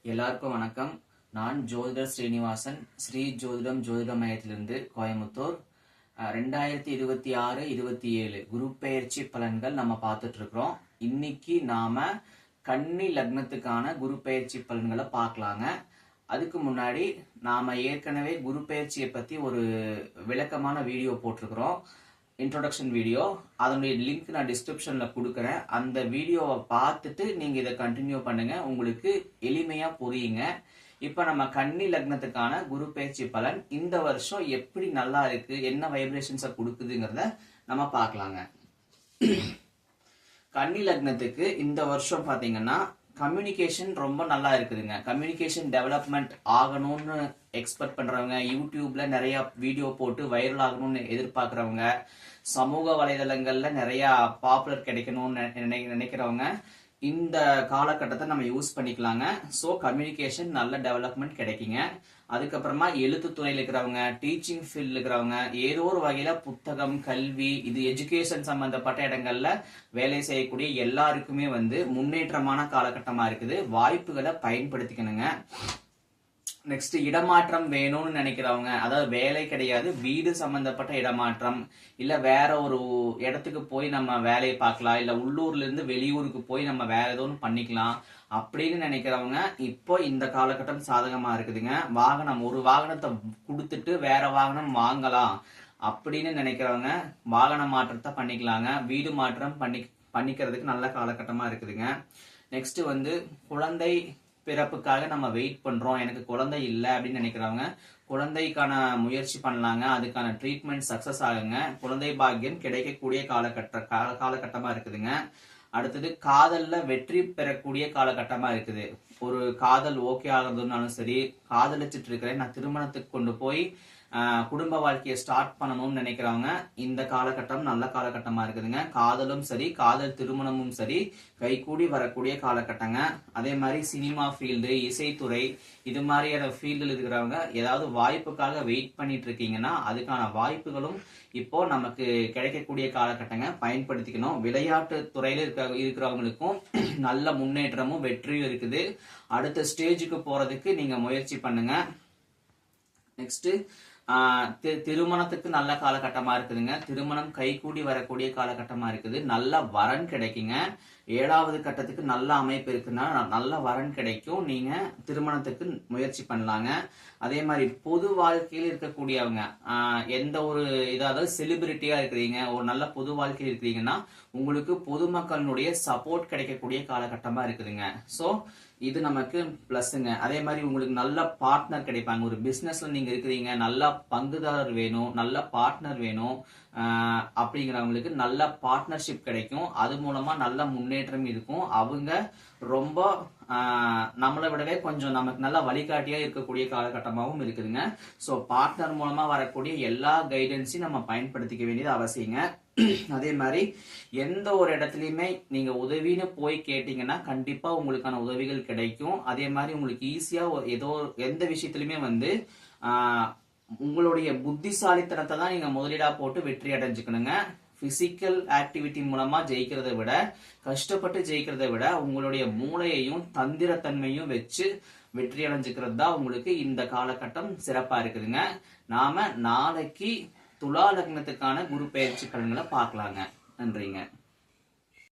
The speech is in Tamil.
எல்லாருக்கும் வணக்கம். நான் ஜோதிடர் ஸ்ரீனிவாசன், ஸ்ரீ ஜோதிடம் ஜோதிட மையத்திலிருந்து கோயம்புத்தூர். 2026-27 குரு பெயர்ச்சி பலன்கள் நம்ம பார்த்துட்டு இருக்கிறோம். இன்னைக்கு நாம கன்னி லக்னத்துக்கான குரு பெயர்ச்சி பலன்களை பார்க்கலாங்க. அதுக்கு முன்னாடி நாம ஏற்கனவே குரு பெயர்ச்சியை பத்தி ஒரு விளக்கமான வீடியோ போட்டிருக்கிறோம், இன்ட்ரோடக்ஷன் வீடியோ. அதனுடைய லிங்க் நான் டிஸ்கிரிப்ஷன்ல கொடுக்குறேன். அந்த வீடியோவை பார்த்துட்டு நீங்க இதை கண்டினியூ பண்ணுங்க, உங்களுக்கு எளிமையா புரியுங்க. இப்ப நம்ம கன்னி லக்னத்துக்கான குரு பெயர்ச்சி பலன் இந்த வருஷம் எப்படி நல்லா இருக்கு, என்ன வைப்ரேஷன்ஸை கொடுக்குதுங்கிறத நம்ம பார்க்கலாங்க. கன்னி லக்னத்துக்கு இந்த வருஷம் பாத்தீங்கன்னா கம்யூனிகேஷன் ரொம்ப நல்லா இருக்குதுங்க. கம்யூனிகேஷன் டெவலப்மெண்ட் ஆகணும்னு எக்ஸ்பெக்ட் பண்றவங்க, யூடியூப்ல நிறைய வீடியோ போட்டு வைரல் ஆகணும்னு எதிர்பார்க்கறவங்க, சமூக வலைதளங்கள்ல நிறைய பாப்புலர் கிடைக்கணும்னு நினைக்கிறவங்க இந்த காலகட்டத்தை நம்ம யூஸ் பண்ணிக்கலாங்க. ஸோ கம்யூனிகேஷன் நல்ல டெவலப்மெண்ட் கிடைக்குங்க. அதுக்கப்புறமா எழுத்து துறையில் இருக்கிறவங்க, டீச்சிங் ஃபீல்டு இருக்கிறவங்க, ஏதோ ஒரு வகையில புத்தகம், கல்வி, இது எஜுகேஷன் சம்பந்தப்பட்ட இடங்கள்ல வேலை செய்யக்கூடிய எல்லாருக்குமே முன்னேற்றமான காலகட்டமா இருக்குது. வாய்ப்புகளை பயன்படுத்திக்கணுங்க. நெக்ஸ்ட், இடமாற்றம் வேணும்னு நினைக்கிறவங்க, அதாவது வேலை கிடையாது, வீடு சம்பந்தப்பட்ட இடமாற்றம், இல்ல வேற ஒரு இடத்துக்கு போய் நம்ம வேலையை பார்க்கலாம், இல்ல உள்ளூர்ல இருந்து வெளியூருக்கு போய் நம்ம வேற ஏதோ ஒன்று பண்ணிக்கலாம் அப்படின்னு நினைக்கிறவங்க இப்போ இந்த காலகட்டம் சாதகமா இருக்குதுங்க. ஒரு வாகனத்தை கொடுத்துட்டு வேற வாகனம் வாங்கலாம் அப்படின்னு நினைக்கிறவங்க வாகன மாற்றத்தை பண்ணிக்கலாங்க. வீடு மாற்றம் பண்ணிக்கிறதுக்கு நல்ல காலகட்டமா இருக்குதுங்க. நெக்ஸ்ட் குழந்தை பிறப்புக்காக நம்ம வெயிட் பண்றோம், எனக்கு குழந்தை இல்லை அப்படின்னு நினைக்கிறவங்க குழந்தைக்கான முயற்சி பண்ணலாங்க. அதுக்கான ட்ரீட்மெண்ட் சக்சஸ் ஆகுங்க. குழந்தை பாக்கியம் கிடைக்கக்கூடிய காலகட்டமா இருக்குதுங்க. அடுத்தது, காதல்ல வெற்றி பெறக்கூடிய காலகட்டமா இருக்குது. ஒரு காதல் ஓகே ஆகுறதுனாலும் சரி, காதலிச்சிட்டு இருக்கிறேன், நான் திருமணத்துக்கு கொண்டு போய் குடும்ப வாழ்க்கையை ஸ்டார்ட் பண்ணணும்னு நினைக்கிறவங்க இந்த காலகட்டம் நல்ல காலகட்டமா இருக்குதுங்க. காதலும் சரி, காதல் திருமணமும் சரி கைகூடி வரக்கூடிய காலகட்டங்க. அதே மாதிரி சினிமா ஃபீல்டு, இசைத்துறை, இது மாதிரியான ஃபீல்டில் இருக்கிறவங்க ஏதாவது வாய்ப்புக்காக வெயிட் பண்ணிட்டு இருக்கீங்கன்னா அதுக்கான வாய்ப்புகளும் இப்போ நமக்கு கிடைக்கக்கூடிய காலகட்டங்க, பயன்படுத்திக்கணும். விளையாட்டு துறையில இருக்கிறவங்களுக்கும் நல்ல முன்னேற்றமும் வெற்றியும் இருக்குது. அடுத்த ஸ்டேஜுக்கு போறதுக்கு நீங்க முயற்சி பண்ணுங்க. நெக்ஸ்ட், திருமணத்துக்கு நல்ல காலகட்டமா இருக்குதுங்க. திருமணம் கைகூடி வரக்கூடிய காலகட்டமா இருக்குது. நல்ல வரன் கிடைக்குங்க. 7வது கட்டத்துக்கு நல்ல அமைப்பு இருக்குன்னா நல்ல வரன் கிடைக்கும். நீங்க திருமணத்துக்கு முயற்சி பண்ணலாங்க. அதே மாதிரி பொது வாழ்க்கையில் இருக்கக்கூடியவங்க, எந்த ஒரு இதாவது செலிபிரிட்டியா இருக்கிறீங்க, ஒரு நல்ல பொது வாழ்க்கையில் இருக்கிறீங்கன்னா உங்களுக்கு பொதுமக்களுடைய சப்போர்ட் கிடைக்கக்கூடிய காலகட்டமா இருக்குதுங்க. ஸோ இது நமக்கு பிளஸ்ங்க. அதே மாதிரி உங்களுக்கு நல்ல பார்ட்னர் கிடைப்பாங்க. ஒரு பிசினஸ்ல நீங்க இருக்கிறீங்க, நல்ல பங்குதாரர் வேணும், நல்ல பார்ட்னர் வேணும் அப்படிங்கிறவங்களுக்கு நல்ல பார்ட்னர்ஷிப் கிடைக்கும். அது மூலமா நல்ல முன்னேற்றம் இருக்கும். அவங்க ரொம்ப நம்மளை விடவே கொஞ்சம் நமக்கு நல்ல வழிகாட்டியா இருக்கக்கூடிய காலகட்டமாகவும் இருக்குதுங்க. ஸோ பார்ட்னர் மூலமா வரக்கூடிய எல்லா கைடன்ஸையும் நம்ம பயன்படுத்திக்க வேண்டியது அவசியங்க. அதே மாதிரி எந்த ஒரு இடத்துலயுமே நீங்க உதவின்னு போய் கேட்டீங்கன்னா கண்டிப்பா உங்களுக்கான உதவிகள் கிடைக்கும். அதே மாதிரி உங்களுக்கு ஈஸியா எந்த விஷயத்திலுமே உங்களுடைய புத்திசாலித்தனத்தை தான் நீங்க முதலீடா போட்டு வெற்றி அடைஞ்சுக்கணுங்க. பிசிக்கல் ஆக்டிவிட்டி மூலமா ஜெயிக்கிறத விட, கஷ்டப்பட்டு ஜெயிக்கிறத விட உங்களுடைய மூளையையும் தந்திரத்தன்மையும் வச்சு வெற்றி அடைஞ்சுக்கிறது தான் உங்களுக்கு இந்த காலகட்டம் சிறப்பா இருக்குதுங்க. நாம நாளைக்கு துலா லக்னத்துக்கான குரு பெயர்ச்சி பலன்களை பார்க்கலாங்க. நன்றிங்க.